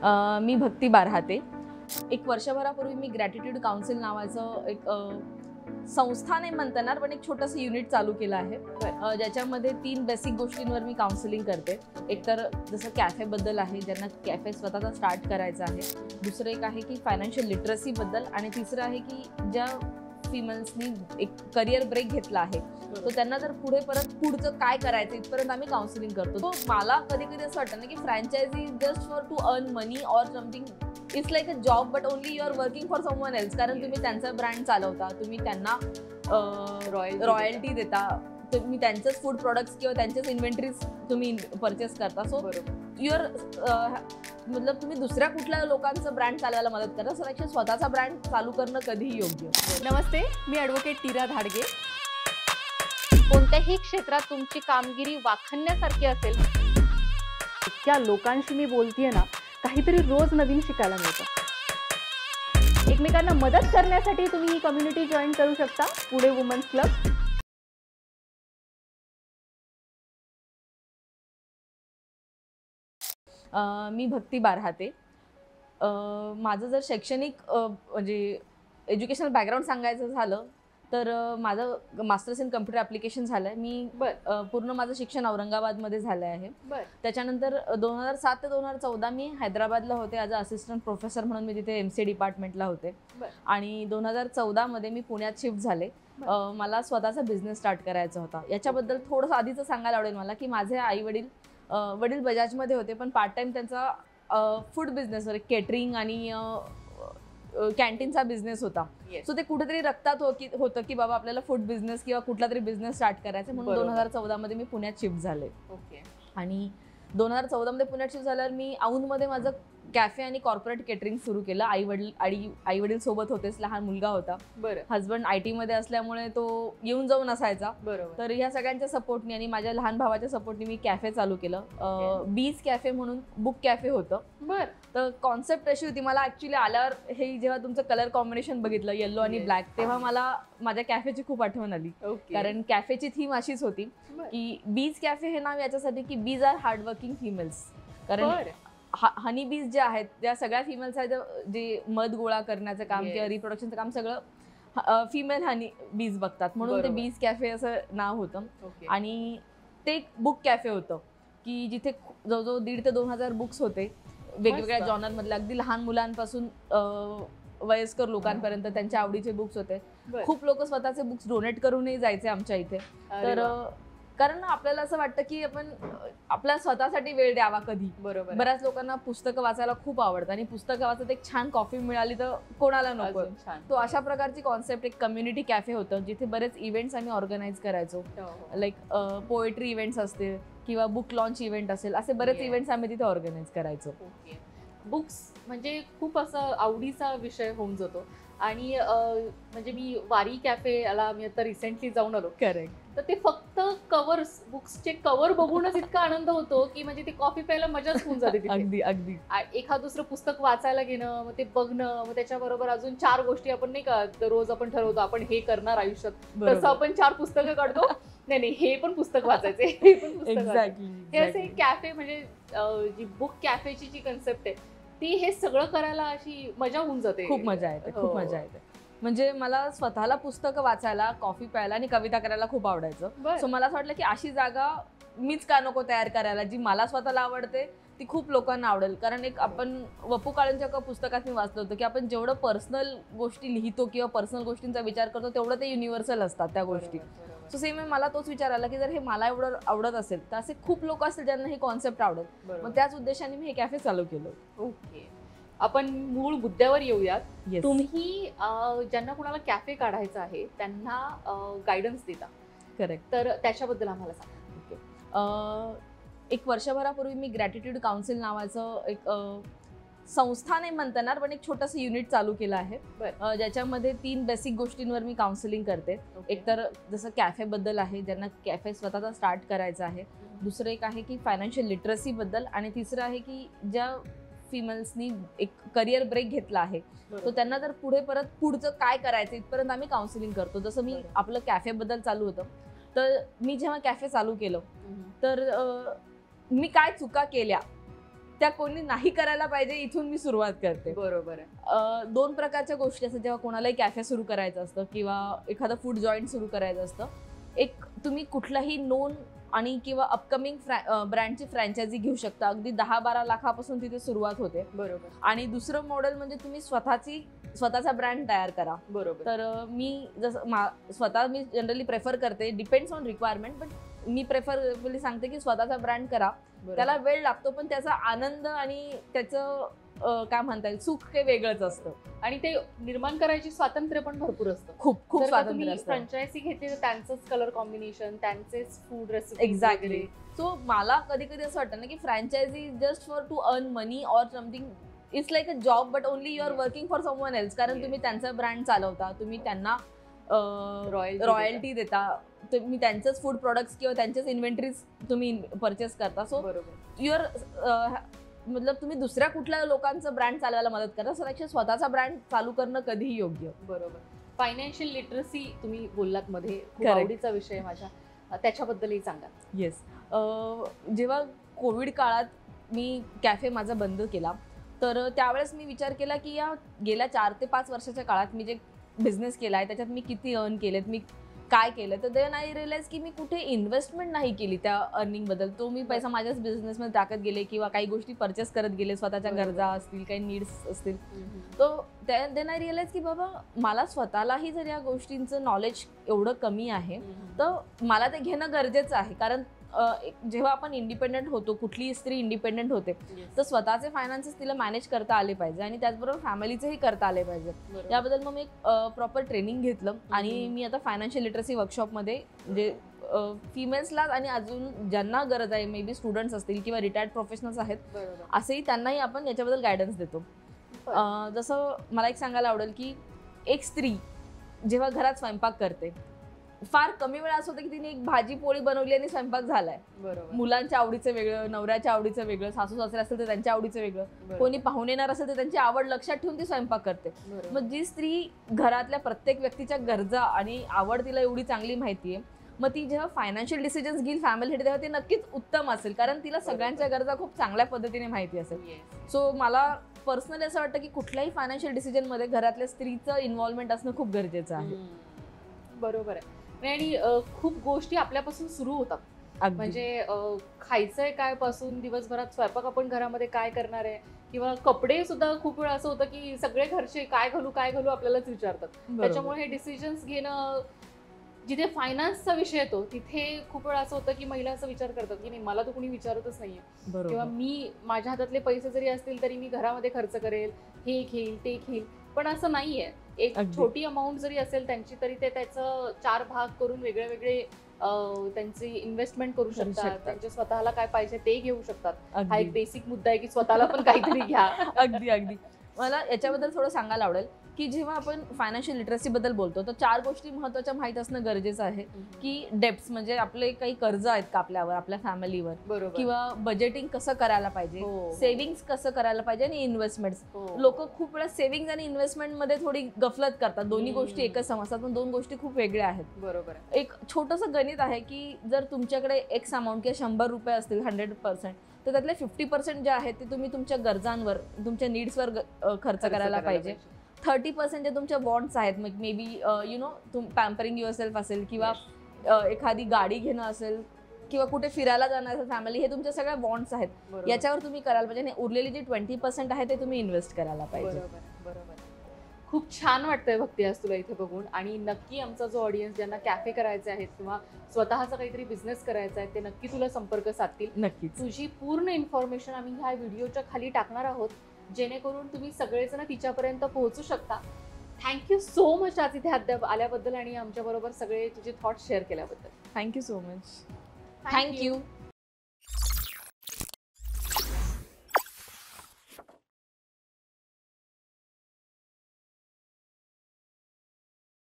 मी भक्ती बारहाते। एक वर्षभरापूर्वी मी gratitude council नावाचं एक संस्था नाही म्हणता येणार, पण एक छोटंसं युनिट चालू केलं आहे, ज्याच्यामध्ये 3 बेसिक गोष्टींवर मी काउन्सिलिंग करते। एक तर जसं कॅफेबद्दल आहे, ज्यांना कॅफे स्वतःचा स्टार्ट करायचा आहे। दुसरं एक आहे की फायनान्शियल लिटरसीबद्दल, आणि तिसरं आहे की ज्या फिमेल्सनी एक करिअर ब्रेक घेतला आहे, तो त्यांना जर पुढचं काय करायचं इथपर्यंत आम्ही काउन्सिलिंग करतो। तो मला कधी कधी असं वाटतं ना की franchise just for to earn money or something, it's like a job but only you are working for someone else. कारण तुम्ही त्यांचा ब्रँड चालवता, तुम्ही त्यांना रॉयल्टी देता, तुम्ही त्यांचेच फूड प्रोडक्ट्स किंवा त्यांचेच इन्व्हेंटरीज तुम्ही परचेस करता। सो युअर मतलब तुम्ही दुसऱ्या कुठल्या लोकांचं ब्रँड चालवायला मदत करता, सो ॲक्च्युअली स्वतःचा ब्रँड चालू करणं कधीही योग्य। नमस्ते, मी ॲडव्होकेट टीरा धाडगे। कोणत्याही क्षेत्रात तुमची कामगिरी वाखाणण्यासारखी असेल, त्या लोकांशी मी बोलतेय ना, काहीतरी रोज नवीन शिकायला मिळतं। एकमेकांना मदत करण्यासाठी तुम्ही ही कम्युनिटी जॉईन करू शकता, पुणे वुमन्स क्लब। मी भक्ती बारहाते। माझं जर शैक्षणिक म्हणजे एज्युकेशनल बॅकग्राऊंड सांगायचं झालं तर माझं मास्टर्स इन कम्प्युटर ॲप्लिकेशन झालं आहे। मी पूर्ण माझं शिक्षण औरंगाबादमध्ये झालं आहे। त्याच्यानंतर 2007 ते 2014 मी हैदराबादला होते ॲज अ असिस्टंट प्रोफेसर म्हणून। मी तिथे MC डिपार्टमेंटला होते, आणि 2014 मध्ये मी पुण्यात शिफ्ट झाले। मला स्वतःचा बिझनेस स्टार्ट करायचा होता। याच्याबद्दल थोडंसं आधीचं सांगायला आवडेल मला की माझे आई वडील बजाजमध्ये होते, पण पार्ट टाइम त्यांचा फूड बिझनेसवर केटरिंग आणि कॅन्टीनचा बिझनेस होता। सो ते कुठेतरी रक्तात होतं की बाबा आपल्याला फूड बिझनेस किंवा कुठला तरी बिझनेस स्टार्ट करायचा, म्हणून 2014 मध्ये मी पुण्यात शिफ्ट झाले। आणि 2014 मध्ये पुण्यात शिफ्ट झाल्यावर मी औंधमध्ये माझं कॅफे आणि कॉर्पोरेट केटरिंग सुरू केलं। आई वडील सोबत होतेच, लहान मुलगा होता। हजबंड IT मध्ये असल्यामुळे तो येऊन जाऊन असायचा। तर ह्या सगळ्यांच्या सपोर्टनी आणि माझ्या लहान भावाच्या सपोर्टनी मी कॅफे चालू केलं। बीज कॅफे म्हणून बुक कॅफे होतं। तर कॉन्सेप्ट अशी होती, मला ऍक्च्युली आल्यावर हे जेव्हा तुमचं कलर कॉम्बिनेशन बघितलं येलो आणि ब्लॅक, तेव्हा मला माझ्या कॅफेची खूप आठवण आली। कारण कॅफेची थीम अशीच होती की बीज कॅफे हे नाव याच्यासाठी की बीज आर हार्डवर्किंग फिमेल्स। कारण हनी बीज ज्या आहेत त्या सगळ्या फिमेल्स आहेत, जे मध गोळा करण्याचं काम किंवा रिप्रोडक्शनचं काम सगळं फिमेल हनी बीज बघतात, म्हणून ते बीज कॅफे असं नाव होतं। आणि ते एक बुक कॅफे होतं की जिथे जवळजवळ 1,500 ते 2,000 बुक्स होते, वेगवेगळ्या जॉनरमधले, अगदी लहान मुलांपासून वयस्कर लोकांपर्यंत त्यांच्या आवडीचे बुक्स होते। खूप लोक स्वतःचे बुक्स डोनेट करूनही जायचे आमच्या इथे। तर कारण आपल्याला असं वाटतं की आपण आपल्या स्वतःसाठी वेळ द्यावा कधी। बऱ्याच लोकांना पुस्तकं वाचायला खूप आवडतं, आणि पुस्तकं वाचत एक छान कॉफी मिळाली तर कोणाला नको। तो अशा प्रकारची कॉन्सेप्ट एक कम्युनिटी कॅफे होतं, जिथे बरेच इव्हेंट्स आम्ही ऑर्गनाईज करायचो। लाईक पोएट्री इव्हेंट्स असतील किंवा बुक लॉन्च इव्हेंट असेल, असे बरेच इव्हेंट्स आम्ही तिथे ऑर्गनाईज करायचो। बुक्स म्हणजे खूप असं आवडीचा विषय होऊन जातो। आणि म्हणजे मी वारी कॅफे याला मी आता रिसेंटली जाऊन आलो। करेक्ट। तर ते फक्त कव्हर्स, बुक्सचे कव्हर बघूनच इतका आनंद होतो की म्हणजे ते कॉफी प्यायला मजाच होऊन जाते। अगदी अगदी एखाद दुसरं पुस्तक वाचायला घेणं, मग ते बघणं, मग त्याच्याबरोबर अजून 4 गोष्टी आपण नाही का रोज आपण ठरवतो आपण हे करणार आयुष्यात, तसं आपण 4 पुस्तकं काढतो। नाही हे पण पुस्तक वाचायचे, हे पण पुस्तक वाचायचे। हे असे कॅफे म्हणजे जी बुक कॅफेची जी कन्सेप्ट आहे ती हे सगळं करायला अशी मजा होऊन जाते। खूप मजा येते, खूप मजा येते। म्हणजे मला स्वतःला पुस्तकं वाचायला, कॉफी प्यायला आणि कविता करायला खूप आवडायचं। सो मला असं वाटलं की अशी जागा मीच का नको तयार करायला, जी मला स्वतःला आवडते ती खूप लोकांना आवडेल। कारण एक आपण वपू काळेंच्या पुस्तकात मी वाचलं होतं की आपण जेवढं पर्सनल गोष्टी लिहितो किंवा पर्सनल गोष्टींचा विचार करतो, तेवढं ते युनिव्हर्सल असतात त्या गोष्टी। सो सेम मला तोच विचार आला की जर हे मला एवढं आवडत असेल तर असे खूप लोक असतील ज्यांना ही कॉन्सेप्ट आवडेल। मग त्याच उद्देशाने मी हे कॅफे चालू केलं। ओके, आपण मूळ मुद्द्यावर येऊयात। तुम्ही ज्यांना कुणाला कॅफे काढायचा आहे त्यांना गायडन्स देता। करेक्ट। तर त्याच्याबद्दल आम्हाला सांगा। एक वर्षभरापूर्वी मी ग्रॅटिट्यूड काउन्सिल नावाचं एक संस्था नाही म्हणता येणार, पण एक छोटंसं युनिट चालू केलं आहे, ज्याच्यामध्ये 3 बेसिक गोष्टींवर मी काउन्सिलिंग करते। एक तर जसं कॅफेबद्दल आहे, ज्यांना कॅफे स्वतःचा स्टार्ट करायचा आहे। दुसरं एक आहे की फायनान्शियल लिटरसीबद्दल, आणि तिसरं आहे की ज्या फिमेल्सनी एक करिअर ब्रेक घेतला आहे, तो त्यांना जर पुढचं काय करायचं इथपर्यंत आम्ही काउन्सिलिंग करतो। जसं मी आपलं कॅफेबद्दल चालू होतं, तर मी जेव्हा कॅफे चालू केलं तर मी काय चुका केल्या त्या कोणी नाही करायला पाहिजे इथून मी सुरुवात करते. बरोबर आहे. 2 प्रकारच्या गोष्टी असतात जेव्हा कोणालाही कॅफे सुरू करायचं असतं किंवा एखादं फूड जॉईंट सुरू करायचं असतं. एक तुम्ही कुठलाही नोन आणि किंवा अपकमिंग ब्रँडची फ्रँचायझी घेऊ शकता. अगदी 10-12 लाखापासून तिथे सुरुवात होते. बरोबर. आणि दुसरं मॉडेल म्हणजे तुम्ही स्वतःचा ब्रँड तयार करा. बरोबर. तर मी स्वतः मी जनरली प्रेफर करते, डिपेंड्स ऑन रिक्वायरमेंट, बट मी प्रेफरबली सांगते की स्वतःचा ब्रँड करा. त्याला वेळ लागतो पण त्याचा आनंद आणि त्याचं काय म्हणता येईल सुख हे वेगळंच असतं. आणि ते निर्माण करायची स्वातंत्र्य पण भरपूर असतं. खूप स्वातंत्र्य असतं. फ्रँचायझी घेतली तर त्यांचंच कलर कॉम्बिनेशन, त्यांचेच फूड रेसिपी. एक्झॅक्टली. सो मला कधी कधी असं वाटतं ना की franchise just for to earn money or something, it's like a job but only you are working for someone else. कारण तुम्ही त्यांचा ब्रँड चालवता, तुम्ही त्यांना रॉयल्टी देता, तुम्ही त्यांचेच फूड प्रोडक्ट्स किंवा त्यांचेच इन्व्हेंटरीज तुम्ही परचेस करता. सो युअर मतलब तुम्ही दुसऱ्या कुठल्या लोकांचं ब्रँड चालवायला मदत करता, त्यापेक्षा स्वतःचा ब्रँड चालू करणं कधीही योग्य. बरोबर. फायनान्शियल लिटरसी तुम्ही बोललात मध्ये, खूप Correct. आवडीचा विषय माझ्या, त्याच्याबद्दलही सांगा. येस. जेव्हा कोविड काळात मी कॅफे माझा बंद केला तर त्यावेळेस मी विचार केला की या गेल्या 4 ते 5 वर्षाच्या काळात मी जे बिझनेस केला आहे त्याच्यात मी किती अर्न केलेत, मी काय केलं. तर देन आय रिअलाइज की मी कुठे इन्व्हेस्टमेंट नाही केली त्या अर्निंगबद्दल. तो मी पैसा माझ्याच बिझनेसमध्ये टाकत गेले किंवा काही गोष्टी परचेस करत गेले, स्वतःच्या गरजा असतील, काही नीड्स असतील. तो देन आय रिअलाइज की बाबा मला स्वतःलाही जर या गोष्टींचं नॉलेज एवढं कमी आहे तर मला ते घेणं गरजेचं आहे. कारण जेव्हा आपण इंडिपेंडंट होतो, कुठलीही स्त्री इंडिपेंडंट होते, तर स्वतःचे फायनान्सेस तिला मॅनेज करता आले पाहिजे आणि त्याचबरोबर फॅमिलीचेही करता आले पाहिजे. याबद्दल मग मी एक प्रॉपर ट्रेनिंग घेतलं आणि मी आता फायनान्शियल लिटरसी वर्कशॉपमध्ये जे फिमेल्सला आणि अजून ज्यांना गरज आहे, मे बी स्टुडंट्स असतील किंवा रिटायर्ड प्रोफेशनल्स आहेत, असेही त्यांनाही आपण याच्याबद्दल गायडन्स देतो. जसं मला एक सांगायला आवडेल की एक स्त्री जेव्हा घरात स्वयंपाक करते, फार कमी वेळा असं होतं की तिने एक भाजी पोळी बनवली आणि स्वयंपाक झालाय. मुलांच्या आवडीचं वेगळं, नवऱ्याच्या आवडीचं वेगळं, सासू सासरे असेल तर त्यांच्या आवडीचं वेगळं, कोणी पाहुणे येणार असेल तर त्यांची आवड लक्षात ठेवून ती स्वयंपाक करते. मग जी स्त्री घरातल्या प्रत्येक व्यक्तीच्या गरजा आणि आवड तिला एवढी चांगली माहितीये, मग ती जेव्हा फायनान्शियल डिसिजन्स घेईल फॅमिलीसाठी तेव्हा ते नक्कीच उत्तम असेल, कारण तिला सगळ्यांच्या गरजा खूप चांगल्या पद्धतीने माहिती असेल. सो मला पर्सनली असं वाटतं की कुठल्याही फायनान्शियल डिसिजनमध्ये घरातल्या स्त्रीचं इन्व्हॉल्वमेंट असणं खूप गरजेचं आहे. बरोबर आहे. आणि खूप गोष्टी आपल्यापासून सुरू होतात. म्हणजे खायचंय काय पासून दिवसभरात स्वयंपाक आपण घरामध्ये काय करणार आहे, किंवा कपडे सुद्धा खूप वेळा असं होतं की सगळे घरचे काय घालू आपल्यालाच विचारतात. त्याच्यामुळे हे डिसिजन्स घेणं, जिथे फायनान्सचा विषय येतो तिथे खूप वेळा असं होतं की महिला असं विचार करतात की नाही, मला तर कुणी विचारतच नाहीये, किंवा मी माझ्या हातातले पैसे जरी असतील तरी मी घरामध्ये खर्च करेल, हे घेईल ते घेईल. पण असं नाहीये. एक छोटी अमाऊंट जरी असेल त्यांची तरी ते त्याचं 4 भाग करून वेगळे वेगळे त्यांची इन्व्हेस्टमेंट करू शकतात. त्यांच्या स्वतःला काय पाहिजे ते घेऊ शकतात. हा एक बेसिक मुद्दा आहे की स्वतःला पण काहीतरी घ्या. अगदी. मला याच्याबद्दल थोडं सांगायला आवडेल की जेव्हा आपण फायनान्शियल लिटरसी बद्दल बोलतो तर 4 गोष्टी महत्त्वाच्या माहीत असणं गरजेचं आहे. की डेब्ट्स म्हणजे आपले काही कर्ज आहेत का आपल्यावर, आपल्या फॅमिलीवर, किंवा बजेटिंग कसं करायला पाहिजे, सेव्हिंग्स कसं करायला पाहिजे, आणि इन्व्हेस्टमेंट्स. लोक खूप वेळा सेव्हिंग्ज आणि इन्व्हेस्टमेंट मध्ये थोडी गफलत करतात. दोन्ही गोष्टी एकच समजतात पण 2 गोष्टी खूप वेगळ्या आहेत. बरोबर. एक छोटंसं गणित आहे की जर तुमच्याकडे एक्स अमाऊंट किंवा 100 रुपये असतील 100%, तर त्यातले 50% जे आहेत ते तुम्ही तुमच्या गरजांवर, तुमच्या नीड्सवर खर्च करायला पाहिजे. 30% जे तुमच्या वॉन्ट्स आहेत, मग may be pampering your self असेल, किंवा एखादी गाडी घेणं असेल, किंवा कुठे फिरायला जाणं असेल फॅमिली, हे तुमच्या सगळ्या वॉन्ट्स आहेत, याच्यावर तुम्ही करायला पाहिजे. आणि उरलेली जी 20% आहे ते तुम्ही इन्व्हेस्ट करायला पाहिजे. बरोबर. खूप छान वाटतंय भक्ती आज तुला इथे बघून. आणि नक्की आमचा जो ऑडियन्स ज्यांना कॅफे करायचे आहेत किंवा स्वतःचा काहीतरी बिझनेस करायचा आहे ते नक्की तुला संपर्क साधतील. नक्कीच. तुझी पूर्ण इन्फॉर्मेशन आम्ही ह्या व्हिडिओच्या खाली टाकणार आहोत, जेणेकरून तुम्ही सगळेजण तिच्यापर्यंत पोहोचू शकता. थँक्यू सो मच आज इथे आल्याबद्दल आणि आमच्याबरोबर सगळे तुझे थॉट्स शेअर केल्याबद्दल. Thank you so much. थँक्यू.